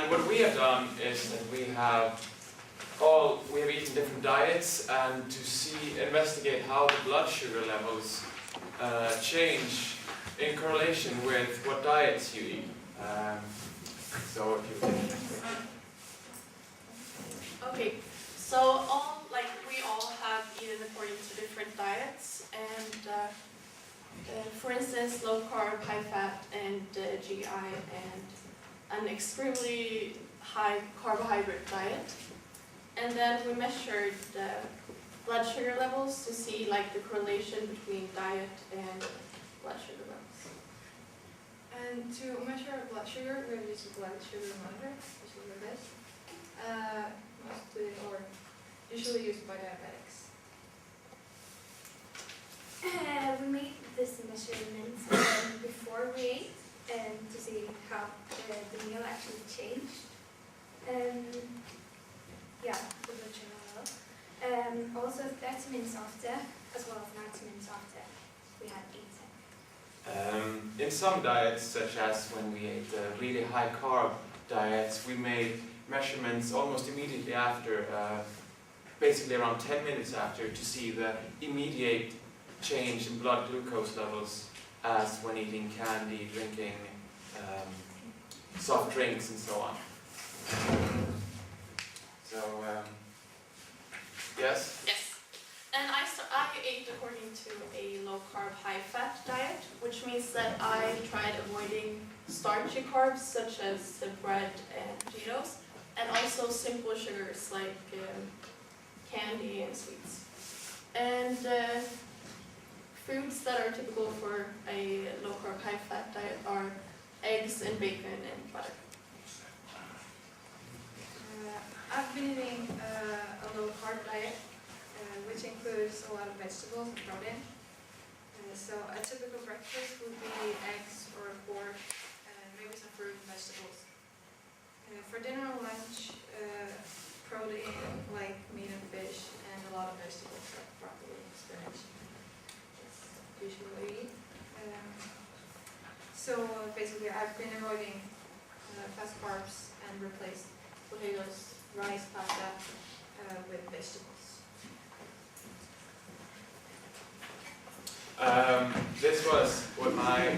And what we have done is that we have eaten different diets, and to investigate how the blood sugar levels change in correlation with what diets you eat. So if you take Okay, so we all have eaten according to different diets, and for instance, low carb, high fat, and GI, and an extremely high carbohydrate diet. And then we measured the blood sugar levels to see the correlation between diet and blood sugar levels. And to measure blood sugar, we use a blood sugar monitor, which is like this. Usually used by diabetics. We made this measurements before we ate to see how the meal actually changed. The blood sugar level. Also 30 minutes after, as well as 90 minutes after we had eaten. in some diets, such as when we ate really high carb diets, we made measurements almost immediately after, basically around 10 minutes after, to see the immediate change in blood glucose levels as when eating candy, drinking soft drinks, and so on. Yes? Yes. And I ate according to a low carb, high fat diet, which means that I tried avoiding starchy carbs such as bread and Cheetos, and also simple sugars like candy and sweets. And foods that are typical for a low carb, high fat diet are eggs and bacon and butter. I've been eating a low carb diet, which includes a lot of vegetables and protein. So a typical breakfast would be eggs or pork, maybe some fruit and vegetables. For dinner or lunch, protein like meat and fish, and a lot of vegetables like broccoli and spinach. That's usually what I eat. So basically I've been avoiding fast carbs and replaced potatoes, rice, pasta with vegetables. This was what my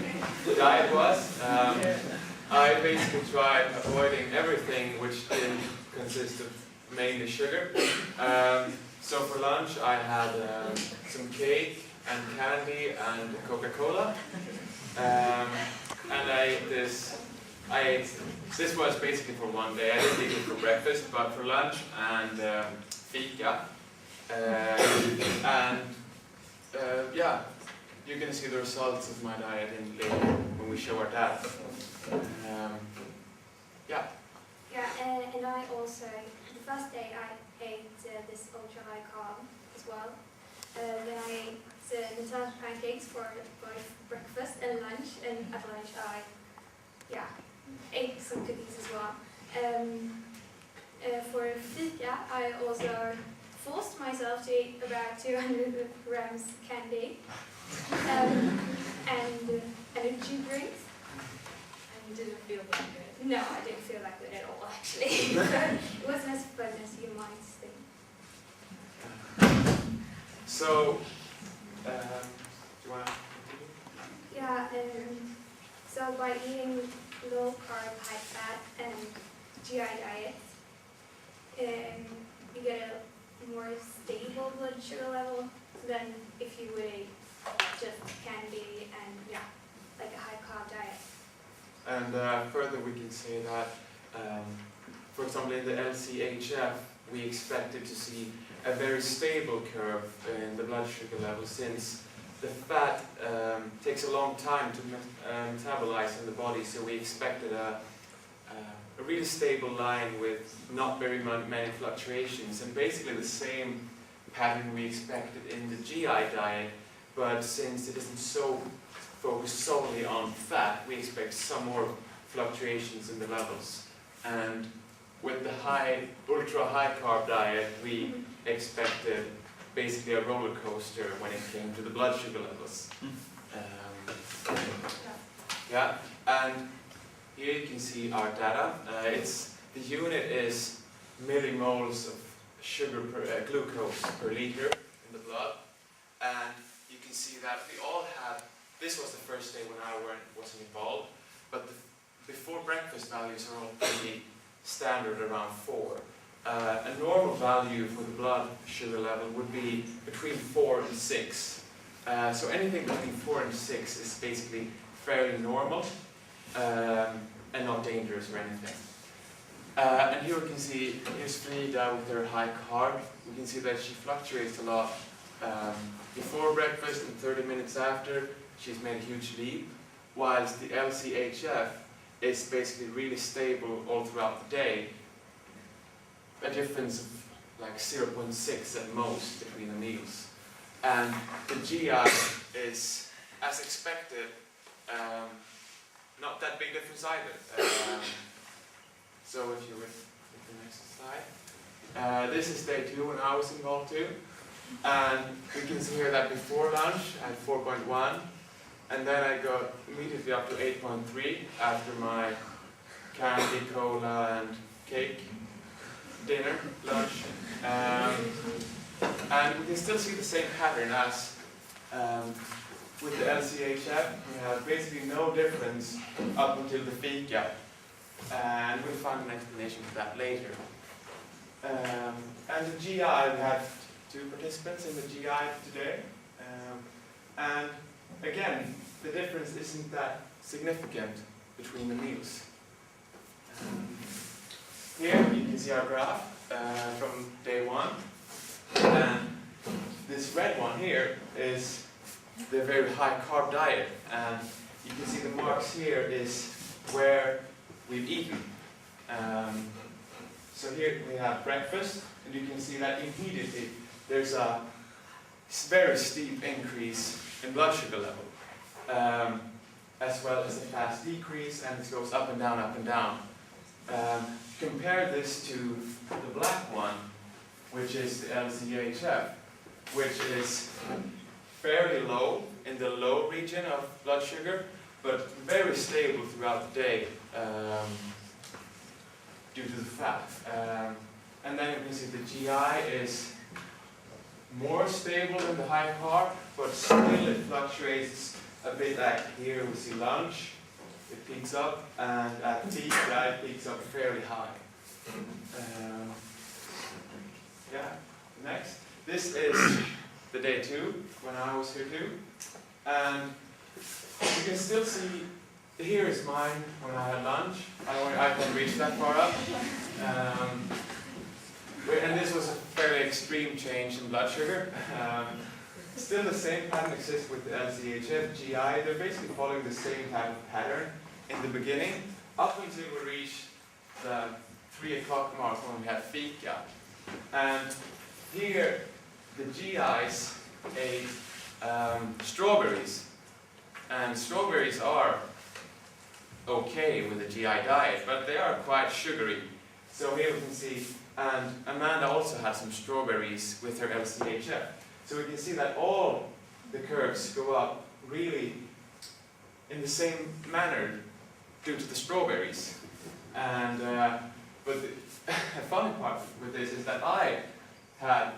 diet was. I basically tried avoiding everything which didn't consist of mainly sugar. So for lunch I had some cake and candy and Coca-Cola. And I ate this was basically for one day. I didn't eat it for breakfast, but for lunch and fika. You're going to see the results of my diet later when we show our data. And I also, the first day I ate this ultra high carb as well. Then I ate Nutella pancakes for both breakfast and lunch, and at lunch I ate some cookies as well. For fika, I also forced myself to eat about 200 grams candy and energy drinks. And you didn't feel that good? No, I didn't feel that good at all, actually. It wasn't as fun as you might think. So, do you want to continue? Yeah, so by eating low carb, high fat, and GI diet, you get a more stable blood sugar level than if you would eat just candy and like a high carb diet. And further we can say that, for example, in the LCHF, we expected to see a very stable curve in the blood sugar level, since the fat takes a long time to metabolize in the body, so we expected a really stable line with not very many fluctuations, and basically the same pattern we expected in the GI diet, but since it isn't so focused solely on fat, we expect some more fluctuations in the levels. And with the ultra high carb diet, we expected basically a roller coaster when it came to the blood sugar levels. And here you can see our data. It's the unit is millimoles of sugar per glucose per liter in the blood, and you can see that we all had. This was the first day when I wasn't involved, but the before breakfast values are all pretty standard, around 4. A normal value for the blood sugar level would be between 4 and 6. So anything between 4 and 6 is basically fairly normal and not dangerous or anything. And here we can see, here's Frida with her high carb. We can see that she fluctuates a lot. Before breakfast and 30 minutes after, she's made a huge leap, whilst the LCHF is basically really stable all throughout the day. A difference of like 0.6 at most between the meals. And the GI is, as expected, not that big difference either. So if you would take the next slide. This is day 2 when I was involved too. And we can see here that before lunch I had 4.1. And then I got immediately up to 8.3 after my candy, cola and cake dinner, lunch. And we can still see the same pattern as with the LCHF. We have basically no difference up until the fika. And we'll find an explanation for that later. And the GI, we had 2 participants in the GI today. And again, the difference isn't that significant between the meals. Here you can see our graph from day 1. And this red one here is the very high carb diet. And you can see the marks here is where we've eaten. So here we have breakfast, and you can see that immediately there's a very steep increase in blood sugar level, as well as a fast decrease, and it goes up and down, up and down. Compare this to the black one, which is the LCHF, which is fairly low in the low region of blood sugar, but very stable throughout the day due to the fat. And then you can see the GI is more stable than the high carb, but still it fluctuates a bit. Like here we see lunch, it peaks up, and at peak it peaks up fairly high. Yeah, next. This is the day 2, when I was here too. And you can still see, here is mine when I had lunch. I can reach that far up. And this was a fairly extreme change in blood sugar. Still the same pattern exists with the LCHF, GI. They're basically following the same type of pattern in the beginning, up until we reach the 3 o'clock mark when we had fika. And here, the GIs ate strawberries. And strawberries are okay with the GI diet, but they are quite sugary. So here we can see, and Amanda also had some strawberries with her LCHF. So we can see that all the curves go up really in the same manner due to the strawberries. And but the funny part with this is that I had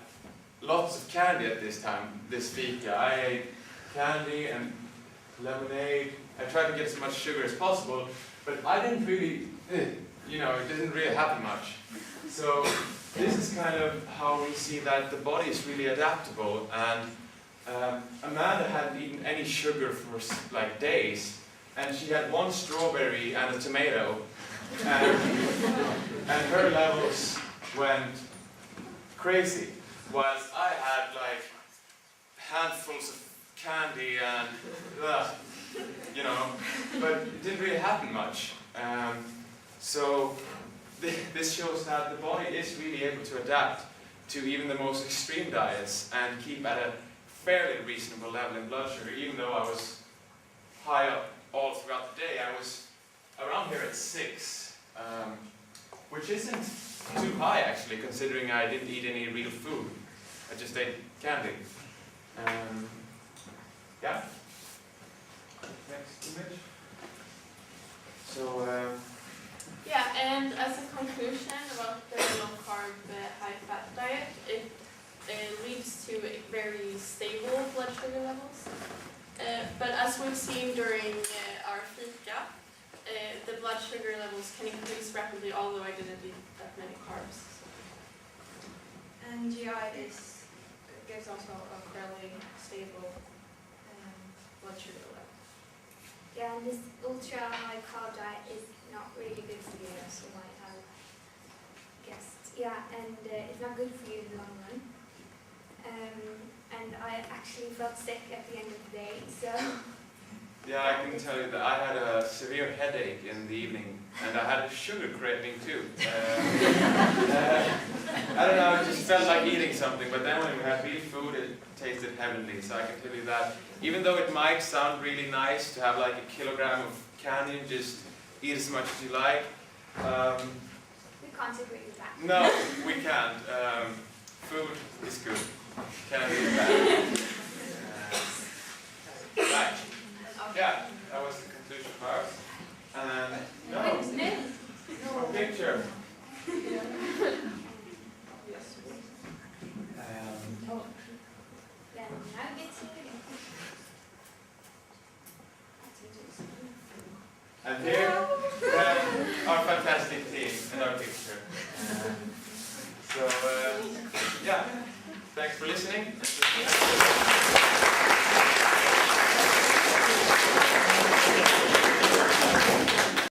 lots of candy at this time, this fika. I ate candy and lemonade. I tried to get as much sugar as possible, but I didn't really, it didn't really happen much. So this is kind of how we see that the body is really adaptable. And Amanda hadn't eaten any sugar for like days, and she had 1 strawberry and a tomato, and her levels went crazy, whilst I had like handfuls of candy and but it didn't really happen much. So this shows that the body is really able to adapt to even the most extreme diets and keep at a fairly reasonable level in blood sugar. Even though I was high up all throughout the day, I was around here at 6, which isn't too high actually, considering I didn't eat any real food. I just ate candy. Yeah. Next image. So. Yeah, and as a conclusion, we've seen during our fika, the blood sugar levels can increase rapidly, although I didn't eat that many carbs. And GI gives also a fairly stable blood sugar level. Yeah, and this ultra high carb diet is not really good for you, as you might have guessed. Yeah, and it's not good for you in the long run. And I actually felt sick at the end of the day, so. Yeah, I can tell you that I had a severe headache in the evening, and I had a sugar craving too. I don't know, I just felt like eating something, but then when we had real food, it tasted heavenly. So I can tell you that, even though it might sound really nice to have like a kilogram of candy and just eat as much as you like, We can't agree with that. no, we can't. Food is good. Candy is bad. Right. Yeah, that was the conclusion of ours. And no, more picture. Then now get to And here